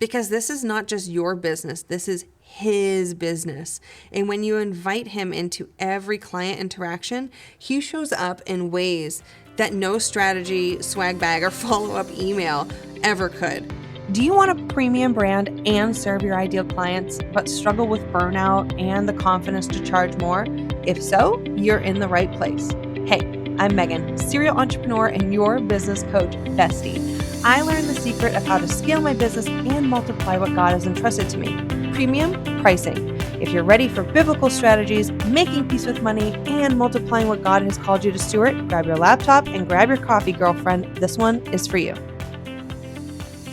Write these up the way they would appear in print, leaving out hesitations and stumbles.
Because this is not just your business, this is his business. And when you invite him into every client interaction, he shows up in ways that no strategy, swag bag, or follow-up email ever could. Do you want a premium brand and serve your ideal clients, but struggle with burnout and the confidence to charge more? If so, you're in the right place. Hey, I'm Meghan, serial entrepreneur and your business coach bestie. I learned the secret of how to scale my business and multiply what God has entrusted to me. Premium pricing. If you're ready for biblical strategies, making peace with money, and multiplying what God has called you to steward, grab your laptop and grab your coffee, girlfriend. This one is for you.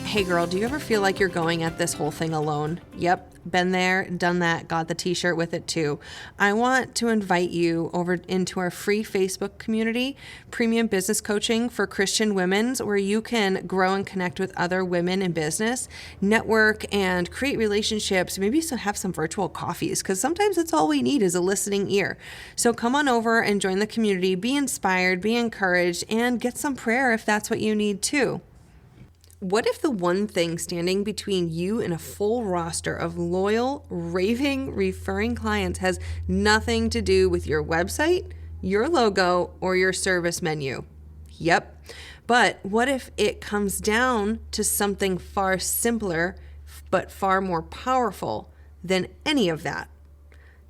Hey girl, do you ever feel like you're going at this whole thing alone? Yep, been there, done that, got the t-shirt with it too. I want to invite you over into our free Facebook community, Premium Business Coaching for Christian Women, where you can grow and connect with other women in business, network and create relationships, maybe have some virtual coffees, because sometimes that's all we need is a listening ear. So come on over and join the community, be inspired, be encouraged, and get some prayer if that's what you need too. What if the one thing standing between you and a full roster of loyal, raving, referring clients has nothing to do with your website, your logo, or your service menu? Yep. But what if it comes down to something far simpler, but far more powerful than any of that?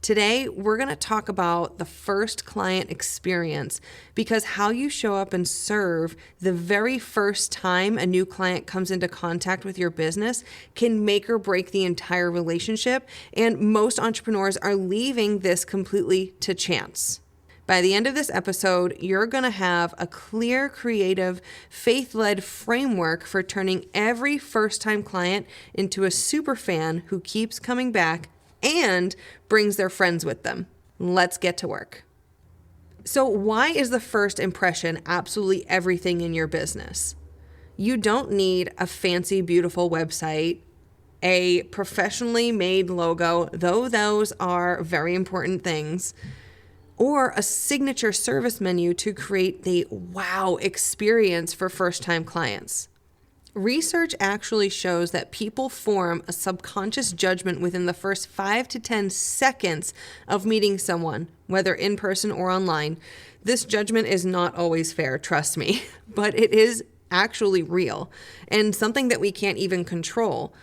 Today, we're going to talk about the first client experience, because how you show up and serve the very first time a new client comes into contact with your business can make or break the entire relationship, and most entrepreneurs are leaving this completely to chance. By the end of this episode, you're going to have a clear, creative, faith-led framework for turning every first-time client into a super fan who keeps coming back and brings their friends with them. Let's get to work. So why is the first impression absolutely everything in your business? You don't need a fancy, beautiful website, a professionally made logo, though those are very important things, or a signature service menu to create the wow experience for first-time clients. Research actually shows that people form a subconscious judgment within the first 5 to 10 seconds of meeting someone, whether in person or online. This judgment is not always fair, trust me, but it is actually real and something that we can't even control.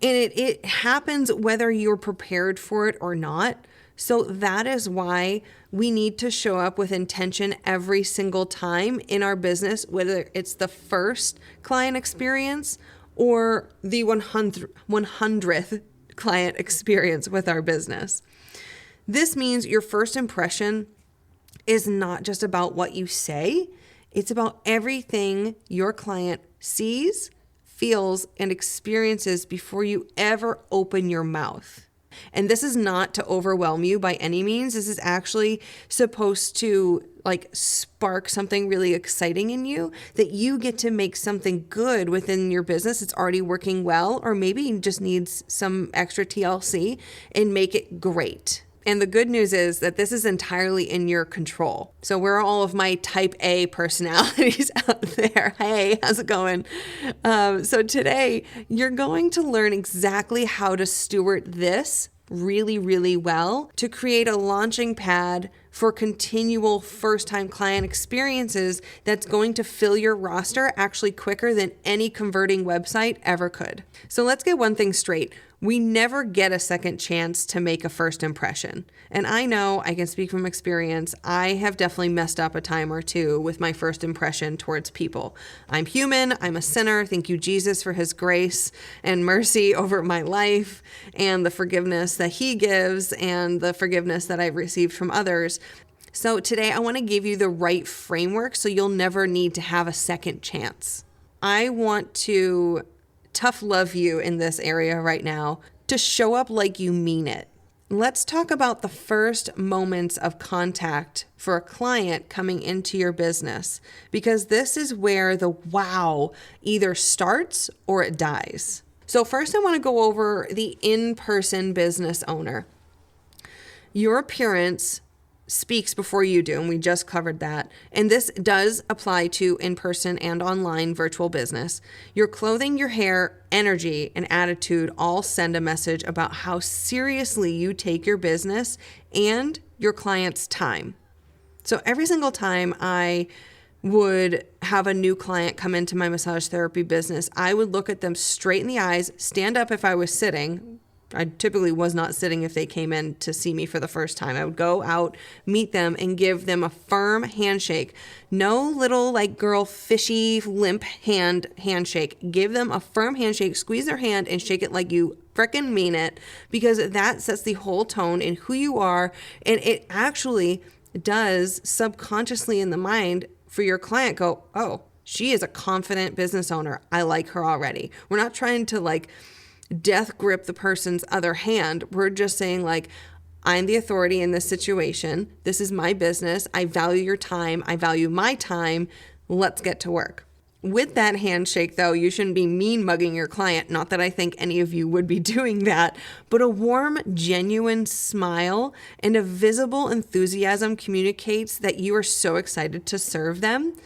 And it happens whether you're prepared for it or not. So that is why we need to show up with intention every single time in our business, whether it's the first client experience or the 100th client experience with our business. This means your first impression is not just about what you say, it's about everything your client sees, feels, and experiences before you ever open your mouth. And this is not to overwhelm you by any means. This is actually supposed to spark something really exciting in you, that you get to make something good within your business. It's already working well, or maybe it just needs some extra TLC and make it great. And the good news is that this is entirely in your control. So where are all of my type A personalities out there? Hey, how's it going? So today you're going to learn exactly how to steward this really, really well to create a launching pad for continual first-time client experiences that's going to fill your roster actually quicker than any converting website ever could. So let's get one thing straight. We never get a second chance to make a first impression. And I know, I can speak from experience, I have definitely messed up a time or two with my first impression towards people. I'm human, I'm a sinner. Thank you, Jesus, for his grace and mercy over my life and the forgiveness that he gives and the forgiveness that I've received from others. So today I want to give you the right framework so you'll never need to have a second chance. I want to tough love you in this area right now to show up like you mean it. Let's talk about the first moments of contact for a client coming into your business, because this is where the wow either starts or it dies. So first I want to go over the in-person business owner. Your appearance speaks before you do, and we just covered that. And this does apply to in-person and online virtual business. Your clothing, your hair, energy, and attitude all send a message about how seriously you take your business and your client's time. So every single time I would have a new client come into my massage therapy business, I would look at them straight in the eyes, stand up if I was sitting. I typically was not sitting if they came in to see me for the first time. I would go out, meet them, and give them a firm handshake. No little like girl fishy limp handshake. Give them a firm handshake, squeeze their hand, and shake it like you frickin' mean it, because that sets the whole tone in who you are, and it actually does subconsciously in the mind for your client go, oh, she is a confident business owner. I like her already. We're not trying to like death grip the person's other hand. We're just saying like, I'm the authority in this situation. This is my business. I value your time. I value my time. Let's get to work. With that handshake, though, you shouldn't be mean mugging your client. Not that I think any of you would be doing that, but a warm, genuine smile and a visible enthusiasm communicates that you are so excited to serve them.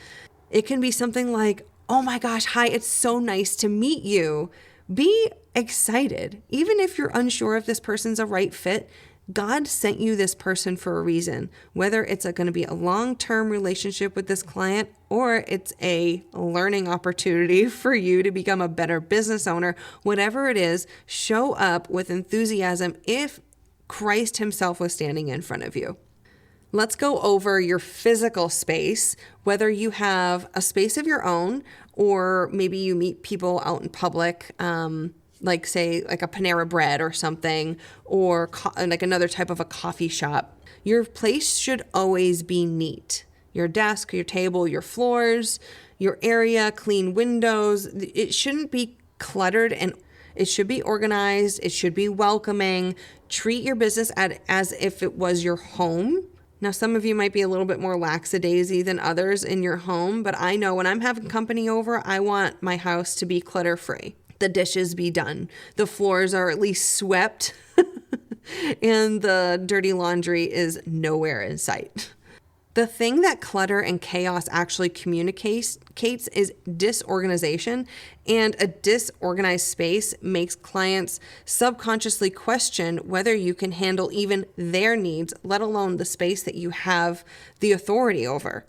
It can be something like, oh my gosh, hi, it's so nice to meet you. Be excited. Even if you're unsure if this person's a right fit, God sent you this person for a reason, whether it's going to be a long-term relationship with this client or it's a learning opportunity for you to become a better business owner. Whatever it is, show up with enthusiasm if Christ himself was standing in front of you. Let's go over your physical space, whether you have a space of your own or maybe you meet people out in public, like say like a Panera Bread or something, or like another type of a coffee shop. Your place should always be neat. Your desk, your table, your floors, your area, clean windows. It shouldn't be cluttered, and it should be organized. It should be welcoming. Treat your business as if it was your home. Now, some of you might be a little bit more lackadaisy than others in your home, but I know when I'm having company over, I want my house to be clutter-free. The dishes be done. The floors are at least swept and the dirty laundry is nowhere in sight. The thing that clutter and chaos actually communicates is disorganization, and a disorganized space makes clients subconsciously question whether you can handle even their needs, let alone the space that you have the authority over.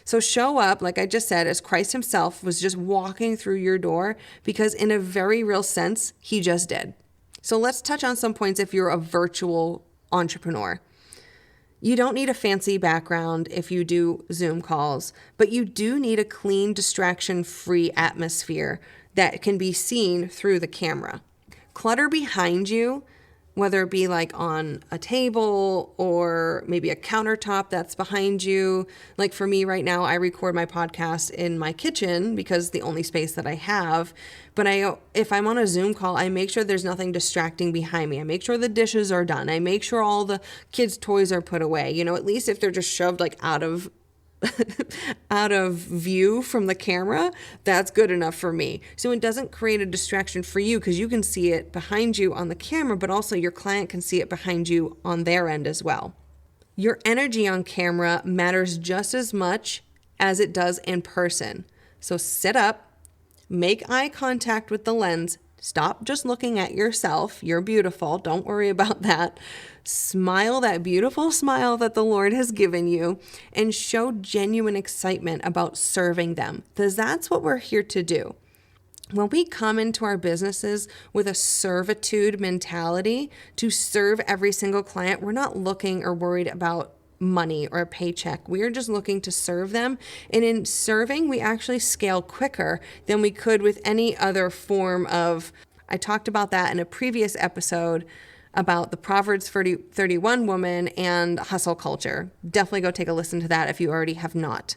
So show up, like I just said, as Christ himself was just walking through your door, because in a very real sense, he just did. So let's touch on some points if you're a virtual entrepreneur. You don't need a fancy background if you do Zoom calls, but you do need a clean, distraction-free atmosphere that can be seen through the camera. Clutter behind you, whether it be like on a table or maybe a countertop that's behind you. Like for me right now, I record my podcast in my kitchen because the only space that I have. But if I'm on a Zoom call, I make sure there's nothing distracting behind me. I make sure the dishes are done. I make sure all the kids' toys are put away. At least if they're just shoved like out of view from the camera, that's good enough for me. So it doesn't create a distraction for you because you can see it behind you on the camera, but also your client can see it behind you on their end as well. Your energy on camera matters just as much as it does in person. So sit up, make eye contact with the lens. Stop just looking at yourself. You're beautiful. Don't worry about that. Smile that beautiful smile that the Lord has given you and show genuine excitement about serving them, because that's what we're here to do. When we come into our businesses with a servitude mentality to serve every single client, we're not looking or worried about money or a paycheck. We are just looking to serve them. And in serving, we actually scale quicker than we could with any other form of, I talked about that in a previous episode about the Proverbs 31 woman and hustle culture. Definitely go take a listen to that if you already have not.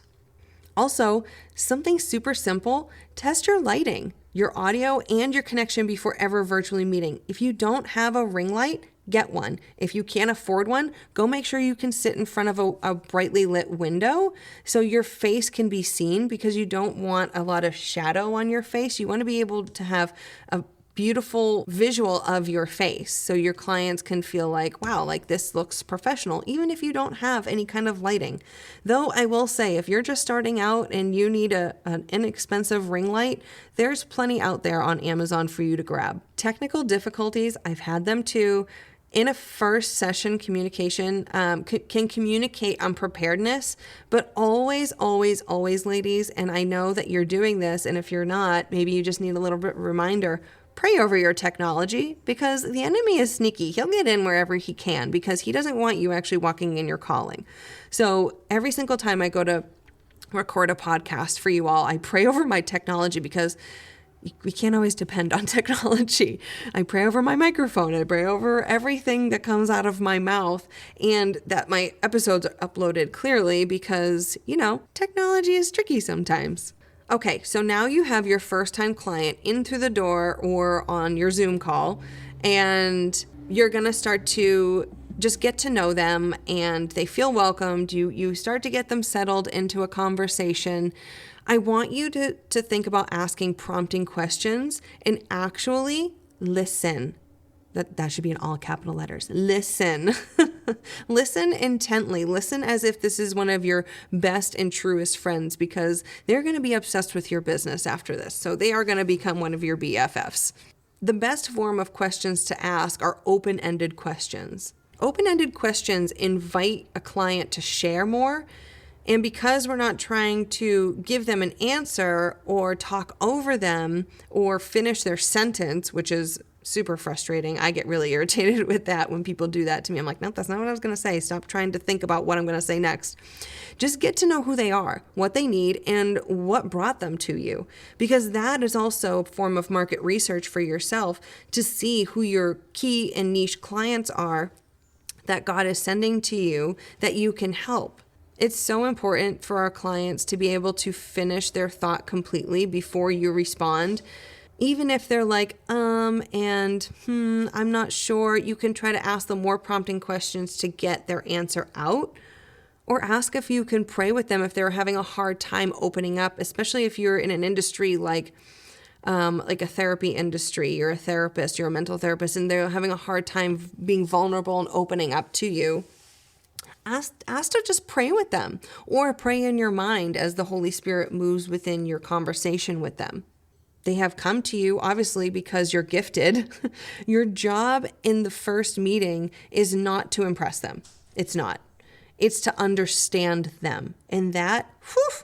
Also, something super simple, test your lighting, your audio, and your connection before ever virtually meeting. If you don't have a ring light, get one. If you can't afford one, go make sure you can sit in front of a brightly lit window so your face can be seen, because you don't want a lot of shadow on your face. You want to be able to have a beautiful visual of your face. So your clients can feel like, wow, like this looks professional, even if you don't have any kind of lighting. Though I will say, if you're just starting out and you need an inexpensive ring light, there's plenty out there on Amazon for you to grab. Technical difficulties, I've had them too. In a first session communication, can communicate on preparedness, but always, always, always, ladies, and I know that you're doing this, and if you're not, maybe you just need a little bit of a reminder, pray over your technology, because the enemy is sneaky. He'll get in wherever he can because he doesn't want you actually walking in your calling. So every single time I go to record a podcast for you all, I pray over my technology because we can't always depend on technology. I pray over my microphone. I pray over everything that comes out of my mouth and that my episodes are uploaded clearly because, technology is tricky sometimes. Okay, so now you have your first time client in through the door or on your Zoom call, and you're going to start to just get to know them and they feel welcomed. You start to get them settled into a conversation. I want you to think about asking prompting questions and actually listen. That should be in all capital letters. Listen. Listen intently. Listen as if this is one of your best and truest friends because they're going to be obsessed with your business after this. So they are going to become one of your BFFs. The best form of questions to ask are open-ended questions. Open-ended questions invite a client to share more. And because we're not trying to give them an answer or talk over them or finish their sentence, which is super frustrating. I get really irritated with that when people do that to me. I'm like, no, that's not what I was going to say. Stop trying to think about what I'm going to say next. Just get to know who they are, what they need, and what brought them to you. Because that is also a form of market research for yourself to see who your key and niche clients are that God is sending to you that you can help. It's so important for our clients to be able to finish their thought completely before you respond. Even if they're like, I'm not sure, you can try to ask them more prompting questions to get their answer out. Or ask if you can pray with them if they're having a hard time opening up, especially if you're in an industry like a therapy industry, you're a therapist, you're a mental therapist, and they're having a hard time being vulnerable and opening up to you. Ask to just pray with them or pray in your mind as the Holy Spirit moves within your conversation with them. They have come to you, obviously, because you're gifted. Your job in the first meeting is not to impress them. It's not. It's to understand them. And that,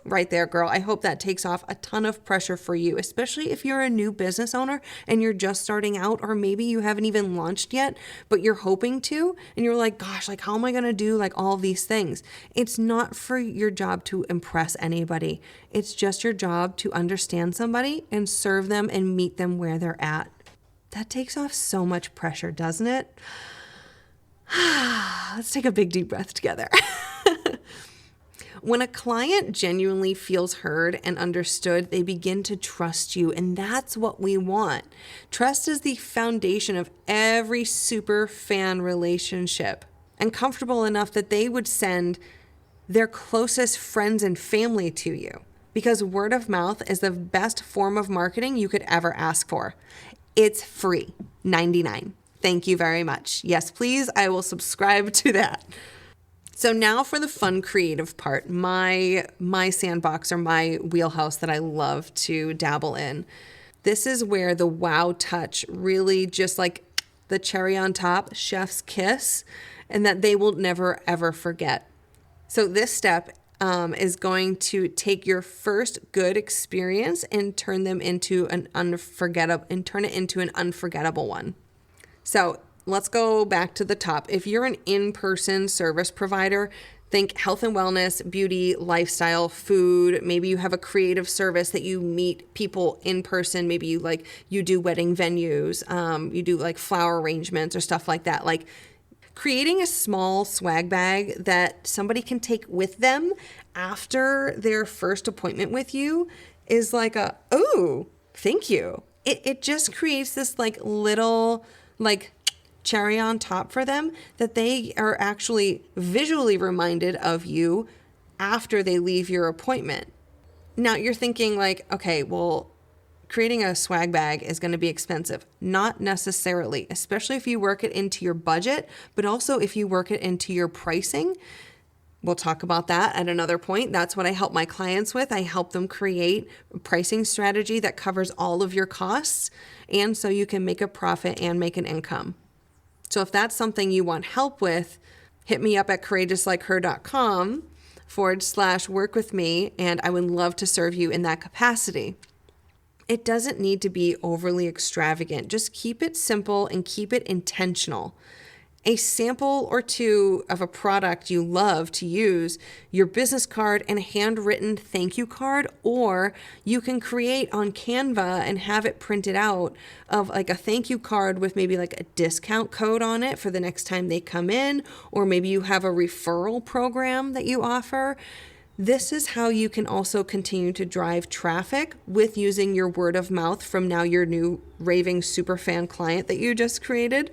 right there, girl, I hope that takes off a ton of pressure for you, especially if you're a new business owner and you're just starting out, or maybe you haven't even launched yet, but you're hoping to, and you're like, gosh, like, how am I going to do like all these things? It's not for your job to impress anybody. It's just your job to understand somebody and serve them and meet them where they're at. That takes off so much pressure, doesn't it? Let's take a big deep breath together. When a client genuinely feels heard and understood, they begin to trust you, and that's what we want. Trust is the foundation of every super fan relationship, and comfortable enough that they would send their closest friends and family to you, because word of mouth is the best form of marketing you could ever ask for. It's free, $99. Thank you very much. Yes, please. I will subscribe to that. So now for the fun creative part, my sandbox or my wheelhouse that I love to dabble in. This is where the wow touch really just like the cherry on top, chef's kiss, and that they will never ever forget. So this step is going to take your first good experience and turn it into an unforgettable one. So let's go back to the top. If you're an in-person service provider, think health and wellness, beauty, lifestyle, food. Maybe you have a creative service that you meet people in person. Maybe you do wedding venues, you do like flower arrangements or stuff like that. Like creating a small swag bag that somebody can take with them after their first appointment with you is like oh, thank you. It just creates this like little like cherry on top for them that they are actually visually reminded of you after they leave your appointment. Now you're thinking like, okay, well, creating a swag bag is going to be expensive. Not necessarily, especially if you work it into your budget, but also if you work it into your pricing. We'll talk about that at another point. That's what I help my clients with. I help them create a pricing strategy that covers all of your costs, and so you can make a profit and make an income. So if that's something you want help with, hit me up at courageousLikeHer.com/work with me, and I would love to serve you in that capacity. It doesn't need to be overly extravagant. Just keep it simple and keep it intentional. A sample or two of a product you love to use, your business card and a handwritten thank you card, or you can create on Canva and have it printed out of like a thank you card with maybe like a discount code on it for the next time they come in, or maybe you have a referral program that you offer. This is how you can also continue to drive traffic with using your word of mouth from now your new raving superfan client that you just created.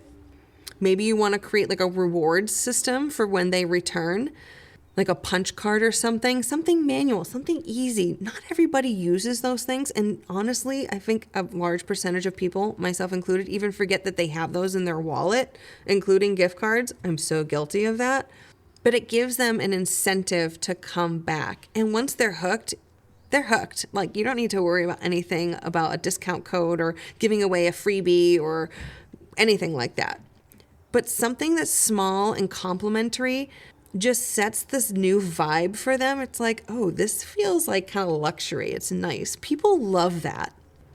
Maybe you want to create like a reward system for when they return, like a punch card or something manual, something easy. Not everybody uses those things. And honestly, I think a large percentage of people, myself included, even forget that they have those in their wallet, including gift cards. I'm so guilty of that. But it gives them an incentive to come back. And once they're hooked, they're hooked. Like, you don't need to worry about anything about a discount code or giving away a freebie or anything like that. But something that's small and complimentary just sets this new vibe for them. It's like, oh, this feels like kind of luxury. It's nice. People love that.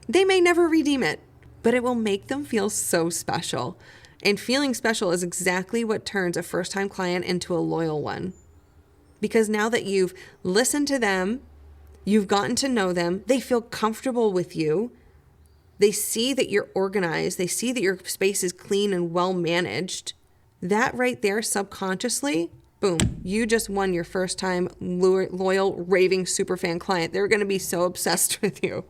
They may never redeem it, but it will make them feel so special. And feeling special is exactly what turns a first-time client into a loyal one. Because now that you've listened to them, you've gotten to know them, they feel comfortable with you. They see that you're organized. They see that your space is clean and well managed. That right there, subconsciously, boom, you just won your first time loyal, raving superfan client. They're going to be so obsessed with you.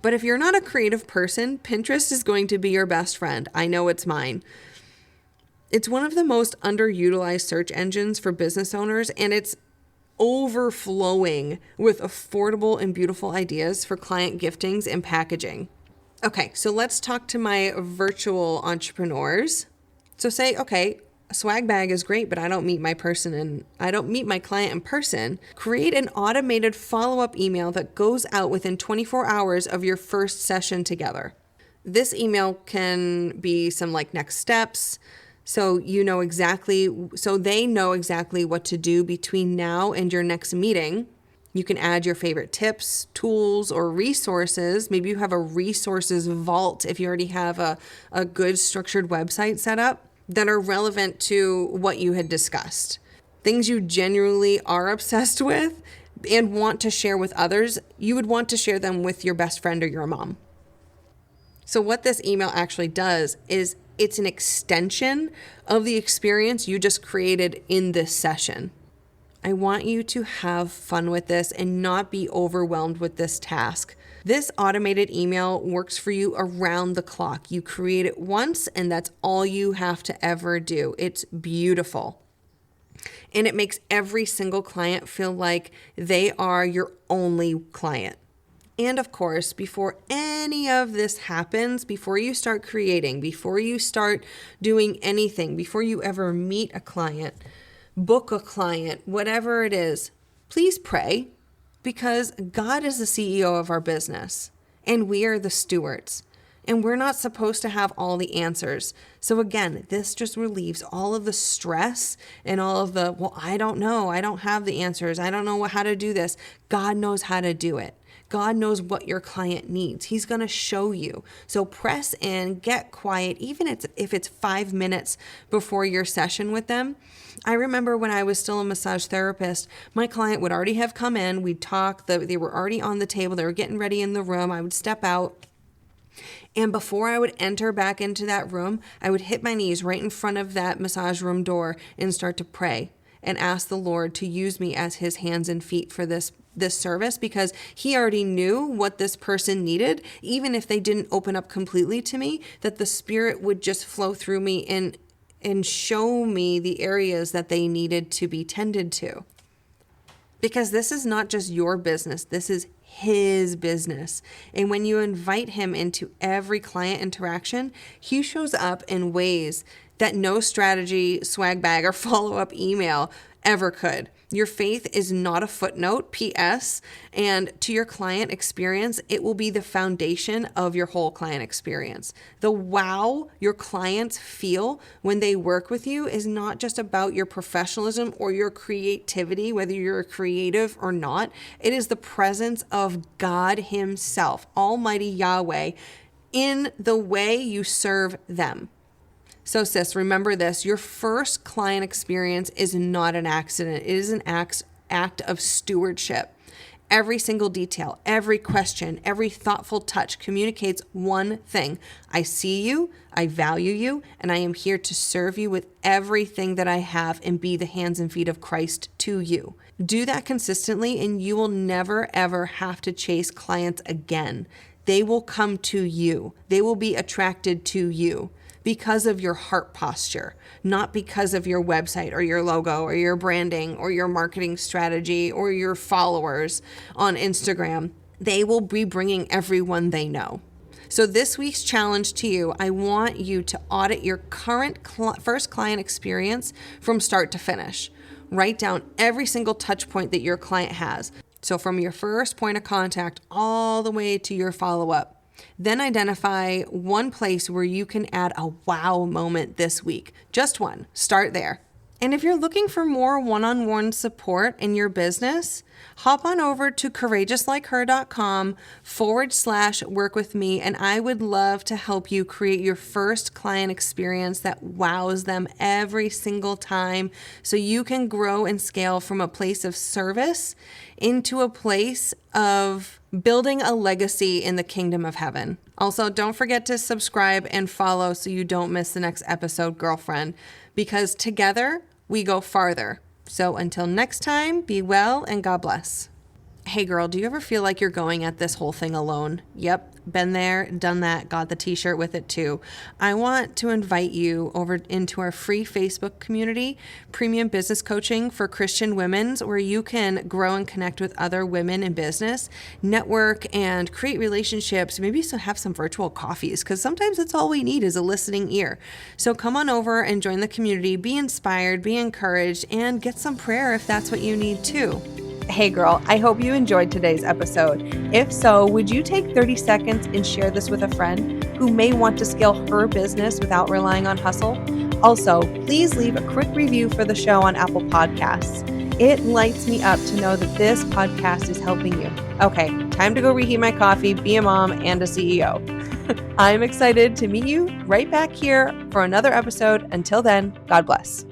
But if you're not a creative person, Pinterest is going to be your best friend. I know it's mine. It's one of the most underutilized search engines for business owners, and it's overflowing with affordable and beautiful ideas for client giftings and packaging. Okay, so let's talk to my virtual entrepreneurs. So say, okay, a swag bag is great, but I don't meet my client in person. Create an automated follow-up email that goes out within 24 hours of your first session together. This email can be some like next steps, so they know exactly what to do between now and your next meeting. You can add your favorite tips, tools, or resources. Maybe you have a resources vault if you already have a good structured website set up that are relevant to what you had discussed. Things you genuinely are obsessed with and want to share with others, you would want to share them with your best friend or your mom. So what this email actually does is it's an extension of the experience you just created in this session. I want you to have fun with this and not be overwhelmed with this task. This automated email works for you around the clock. You create it once and that's all you have to ever do. It's beautiful. And it makes every single client feel like they are your only client. And of course, before any of this happens, before you start creating, before you start doing anything, before you ever meet a client, book a client, whatever it is, please pray, because God is the CEO of our business and we are the stewards. And we're not supposed to have all the answers. So again, this just relieves all of the stress and all of the, well, I don't know. I don't have the answers. I don't know how to do this. God knows how to do it. God knows what your client needs. He's going to show you. So press in, get quiet, even if it's 5 minutes before your session with them. I remember when I was still a massage therapist, my client would already have come in. We'd talk. They were already on the table. They were getting ready in the room. I would step out. And before I would enter back into that room, I would hit my knees right in front of that massage room door and start to pray and ask the Lord to use me as his hands and feet for this service, because he already knew what this person needed, even if they didn't open up completely to me, that the Spirit would just flow through me and show me the areas that they needed to be tended to. Because this is not just your business, this is his business. And when you invite him into every client interaction, he shows up in ways that no strategy, swag bag, or follow-up email ever could. Your faith is not a footnote, PS, and to your client experience, it will be the foundation of your whole client experience. The wow your clients feel when they work with you is not just about your professionalism or your creativity, whether you're a creative or not. It is the presence of God Himself, Almighty Yahweh, in the way you serve them. So sis, remember this, your first client experience is not an accident. It is an act of stewardship. Every single detail, every question, every thoughtful touch communicates one thing. I see you, I value you, and I am here to serve you with everything that I have and be the hands and feet of Christ to you. Do that consistently and you will never, ever have to chase clients again. They will come to you. They will be attracted to you because of your heart posture, not because of your website or your logo or your branding or your marketing strategy or your followers on Instagram. They will be bringing everyone they know. So this week's challenge to you, I want you to audit your current first client experience from start to finish. Write down every single touch point that your client has. So from your first point of contact all the way to your follow-up. Then identify one place where you can add a wow moment this week. Just one. Start there. And if you're looking for more one-on-one support in your business, hop on over to courageouslikeher.com/work with me, and I would love to help you create your first client experience that wows them every single time so you can grow and scale from a place of service into a place of building a legacy in the kingdom of heaven. Also, don't forget to subscribe and follow so you don't miss the next episode, girlfriend, because together we go farther. So until next time, be well and God bless. Hey girl, do you ever feel like you're going at this whole thing alone? Yep, been there, done that, got the t-shirt with it too. I want to invite you over into our free Facebook community, Premium Business Coaching for Christian Women, where you can grow and connect with other women in business, network and create relationships, maybe have some virtual coffees, because sometimes that's all we need is a listening ear. So come on over and join the community, be inspired, be encouraged, and get some prayer if that's what you need too. Hey girl, I hope you enjoyed today's episode. If so, would you take 30 seconds and share this with a friend who may want to scale her business without relying on hustle? Also, please leave a quick review for the show on Apple Podcasts. It lights me up to know that this podcast is helping you. Okay, time to go reheat my coffee, be a mom, and a CEO. I'm excited to meet you right back here for another episode. Until then, God bless.